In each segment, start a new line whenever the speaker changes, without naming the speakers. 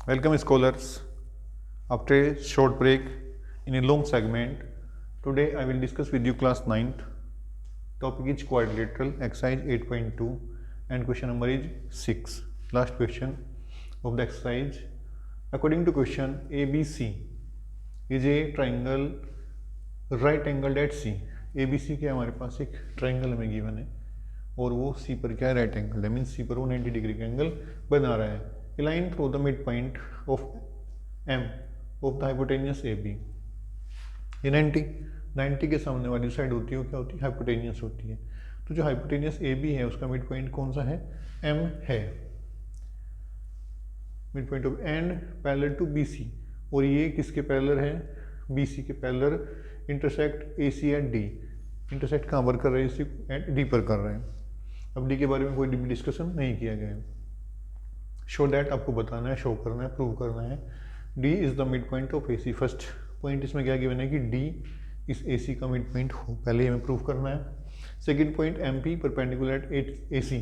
Welcome scholars. After a short break in a long segment, today I will discuss with you class 9th. Topic is quadrilateral exercise 8.2 and question number is 6. Last question of the exercise. According to question ABC is a triangle right angled at C. ABC क्या हमारे पास एक triangle हमें given है और वो C पर क्या है राइट एंगल है, मीन C पर वो 90 डिग्री का एंगल बना रहा है. A line through the midpoint of M of the hypotenuse AB. ये 90 के सामने वाली साइड होती है वो क्या होती है, हाइपोटेनियस होती है. तो जो हाइपोटेनियस AB है उसका मिड पॉइंट कौन सा है, M है. Mid point of and parallel to BC, और ये किसके पैरेलल है, BC के parallel. Intersect AC at D. Intersect कहाँ पर कर रहे हैं, इसी एट D पर कर रहे हैं. अब D के बारे में कोई डिस्कशन नहीं किया गया है. शो दैट आपको बताना है, शो करना है, प्रूव करना है. D is the mid point of AC. First point इसमें क्या गिवन है कि D इस AC का मिड पॉइंट हो, पहले हमें प्रूव करना है. Second point MP perpendicular eight AC,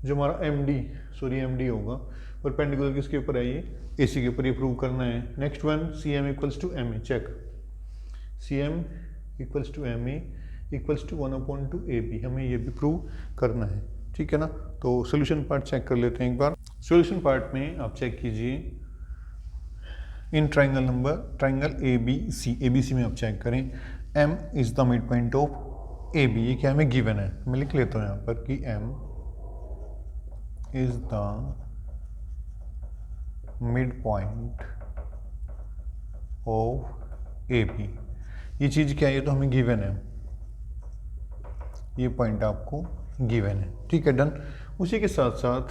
जो हमारा MD होगा परपेंडिकुलर किसके ऊपर है, ये AC के ऊपर, ये प्रूव करना है. Next one CM equals to MA. Check CM equals to MA equals to 1/2AB, हमें ये भी प्रूव करना है. ठीक है ना. तो सॉल्यूशन पार्ट चेक कर लेते हैं एक बार. सॉल्यूशन पार्ट में आप चेक कीजिए इन ट्राइंगल ABC में आप चेक करें. M is the mid point of AB, ये क्या हमें गिवन है. मैं लिख लेता हूँ यहाँ पर कि M is the mid point of AB. ये चीज़ क्या है, ये तो हमें गिवन है, ये पॉइंट आपको गिवन है. ठीक है, डन. उसी के साथ साथ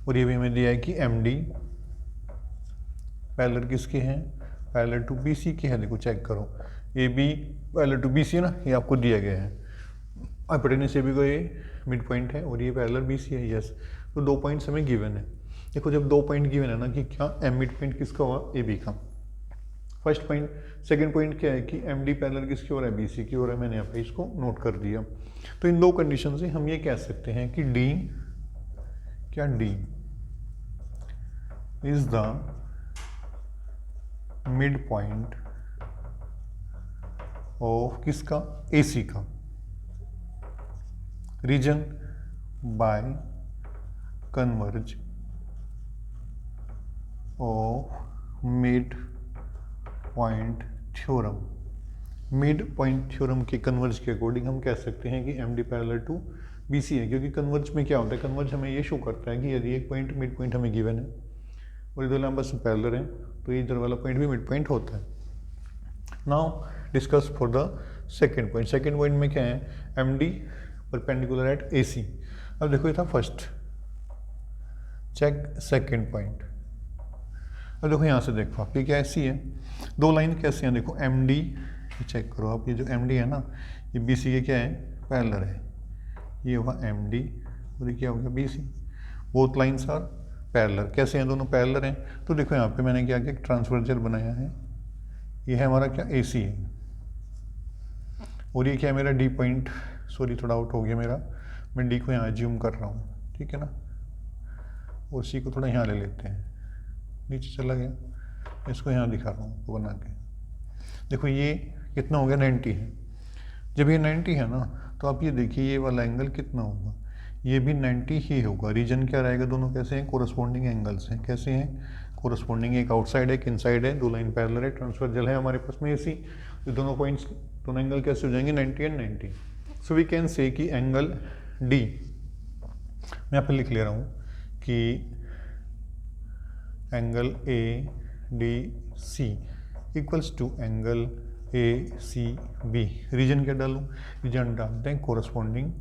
और ये भी हमें दिया है कि MD पैरेलल किसके हैं, पैरेलल टू BC के है. देखो चेक करो, AB पैरेलल टू BC है ना, ये आपको दिया गया है. हाइपोटेन्यूस AB को ये मिड पॉइंट है और ये पैरेलल BC है. यस, तो 2 पॉइंट्स हमें गिवन है. देखो जब 2 पॉइंट गिवन है ना, कि क्या M मिड पॉइंट किसका हुआ, AB का. First point. सेकंड पॉइंट क्या है कि MD पैरेलल किसकी ओर है, BC की ओर है. मैंने यहाँ पे इसको नोट कर दिया. तो इन दो कंडीशन से हम ये कह सकते हैं कि D is the mid point of किसका, AC का. Reason by converse of mid point theorem. Mid point theorem के कन्वर्ज के अकॉर्डिंग हम कह सकते हैं कि MD पैरेलल टू BC है. क्योंकि कन्वर्ज में क्या होता है, कन्वर्ज हमें ये शो करता है कि यदि एक पॉइंट मिड पॉइंट हमें गिवन है और इधर आपस में पैरेलल है, तो इधर वाला पॉइंट भी मिड पॉइंट होता है. Now discuss for the second point. Second point में क्या है, MD परपेंडिकुलर एट AC. अब देखो ये था फर्स्ट. Check second point. अब देखो यहाँ से देखो आप, ये क्या ऐसी है, दो लाइन कैसे हैं. देखो MD चेक करो आप, ये जो MD है ना, ये BC के क्या है, पैरेलल है. ये होगा MD और ये क्या हो गया BC. Both lines are parallel. कैसे हैं, दोनों पैरेलल हैं. तो देखो यहाँ पे मैंने क्या किया, ट्रांसवर्जल बनाया है. ये है हमारा क्या, AC है. और ये क्या है मेरा D पॉइंट. सॉरी थोड़ा आउट हो गया मेरा, मैं D को यहाँ एज्यूम कर रहा हूँ. ठीक है ना. और C को थोड़ा यहाँ ले लेते हैं, नीचे चला गया. इसको यहाँ दिखा रहा हूँ बना के. देखो ये कितना हो गया, 90 है. जब ये 90 है ना, तो आप ये देखिए ये वाला एंगल कितना होगा, ये भी 90 ही होगा. रीजन क्या रहेगा, दोनों कैसे हैं, कोरस्पॉन्डिंग एंगल्स हैं. कैसे हैं, कोरस्पॉन्डिंग. एक आउटसाइड है, एक इनसाइड है, दो लाइन पैरेलल है, ट्रांसवर्जल है हमारे पास में AC. तो दोनों पॉइंट्स, दोनों एंगल कैसे हो जाएंगे, 90 and 90. So we can say कि एंगल D, मैं यहाँ पे लिख ले रहा हूँ कि angle ADC equals to angle ACB. Reason क्या डालूं, रीजन डालते हैं कोरस्पॉन्डिंग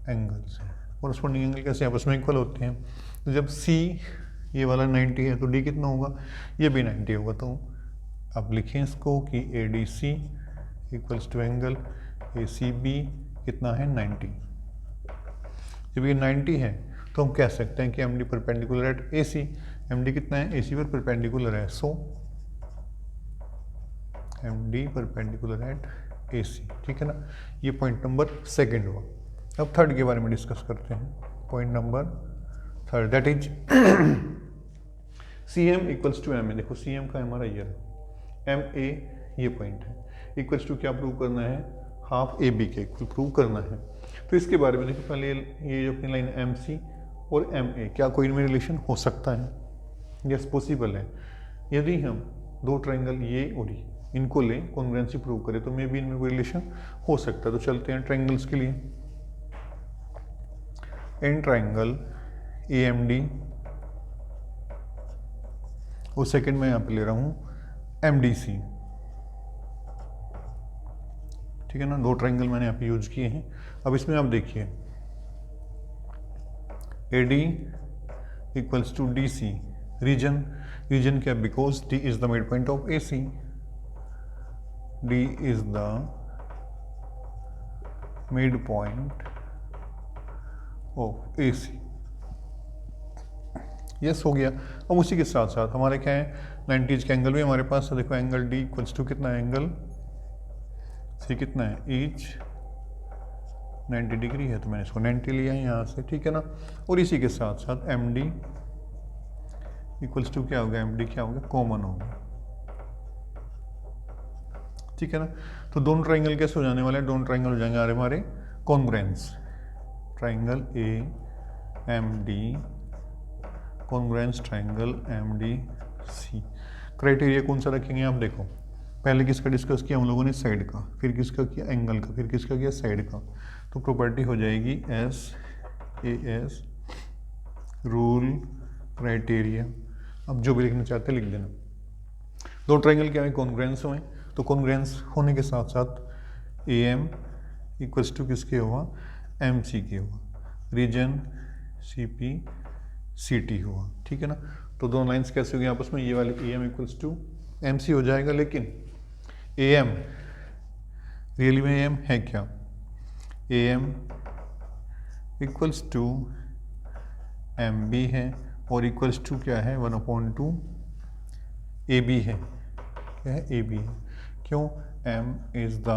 एंगल्स. कोरस्पॉन्डिंग एंगल कैसे आपस में इक्वल होते हैं. तो जब C ये वाला 90 है तो D कितना होगा, ये भी 90 होगा. तो आप लिखें इसको कि ADC equals to angle ACB कितना है, 90. जब ये 90 है तो हम कह सकते हैं कि MD perpendicular eight AC. MD कितना है, AC पर परपेंडिकुलर है. सो MD परपेंडिकुलर एट AC. ठीक है ना. ये पॉइंट नंबर सेकंड हुआ. अब थर्ड के बारे में डिस्कस करते हैं। Point number third, that is C M equals to M A. देखो सी एम का हमारा ईयर, एम ए ये पॉइंट है, इक्वल्स टू क्या प्रूव करना है, हाफ ए बी के इक्वल प्रूव करना है। तो इसके बारे में देखो पहले ये जो अपनी लाइन एम सी और एम ए, क्या कोई इनमें रिलेशन हो सकता है? यस पॉसिबल है। यदि हम दो ट्राइंगल ये और ये इनको लें, कॉन्ग्रुएंसी प्रूव करें, तो मे भी इनमें कोई रिलेशन हो सकता है। तो चलते हैं ट्राइंगल्स के लिए। In triangle A M D और सेकेंड मैं यहाँ पे ले रहा हूँ एम डी सी, ठीक है ना। दो ट्राइंगल मैंने यहाँ पे यूज किए हैं। अब इसमें आप देखिए A D equals to D C, reason क्या, because D is the mid point of A C, D is the mid point of A C. Yes हो गया। अब उसी के साथ साथ हमारे क्या है, 90 का एंगल भी हमारे पास है। देखो एंगल डी इक्वल्स टू कितना है, एंगल सी कितना है, ईच 90 डिग्री है, तो मैंने इसको 90 लिया है यहाँ से, ठीक है ना। और इसी के साथ साथ एम डी इक्वल्स टू क्या होगा, एम डी क्या होगा, कॉमन होगा, ठीक है ना। तो दोनों ट्राइंगल कैसे हो जाने वाले हैं, दोनों ट्राइंगल हो जाएंगे हमारे congruence, triangle A M D congruence triangle M D C. Criteria कौन सा रखेंगे आप देखो, पहले किसका डिस्कस किया हम लोगों ने, साइड का, फिर किसका किया, एंगल का, फिर किसका किया, साइड का। तो प्रॉपर्टी हो जाएगी S A S, rule, criteria. अब जो भी लिखना चाहते हैं लिख देना। दो ट्राइंगल क्या है, कॉन्ग्रुएंस हुए, तो कॉन्ग्रुएंस होने के साथ साथ ए एम इक्वल्स टू किसके हुआ, एम सी के हुआ, reason C P C T हुआ, ठीक है ना। तो दोनों लाइंस कैसे होगी आपस में, ये वाले A M equals to M C हो जाएगा, लेकिन ए एम रियली में ए एम है क्या, A M equals to M B है, और इक्वल्स टू क्या है, 1/2 ए बी है, क्या है, ए बी है। क्यों, M is the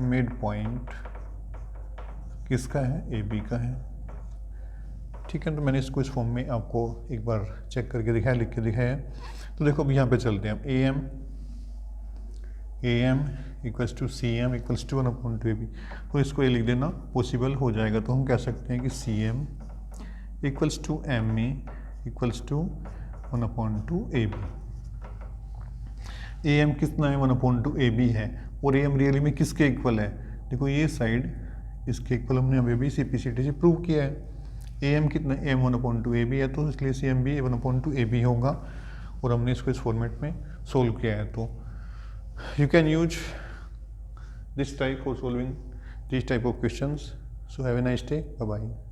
mid point किसका है, ए बी का है, ठीक है। तो मैंने इसको इस फॉर्म में आपको एक बार चेक करके दिखाया, लिख के दिखाया। तो देखो अभी यहाँ पे चलते हैं हम, A M equals to C M equals to 1/2 A B. तो इसको ये लिख देना, पॉसिबल हो जाएगा। तो हम कह सकते हैं कि C M equals to M A equals to 1/2 A B. A M कितना है, 1/2 ए बी है, और ए एम रियली में किसके इक्वल है, देखो ये साइड इसके इक्वल हमने अभी भी सी पी सी टी से प्रूव किया है। ए एम कितना, एम 1/2 ए बी है, तो इसलिए सी एम भी 1/2 ए बी होगा, और हमने इसको इस फॉर्मेट में सोल्व किया है। तो you can use this type for solving this type of questions. So have a nice day, bye bye.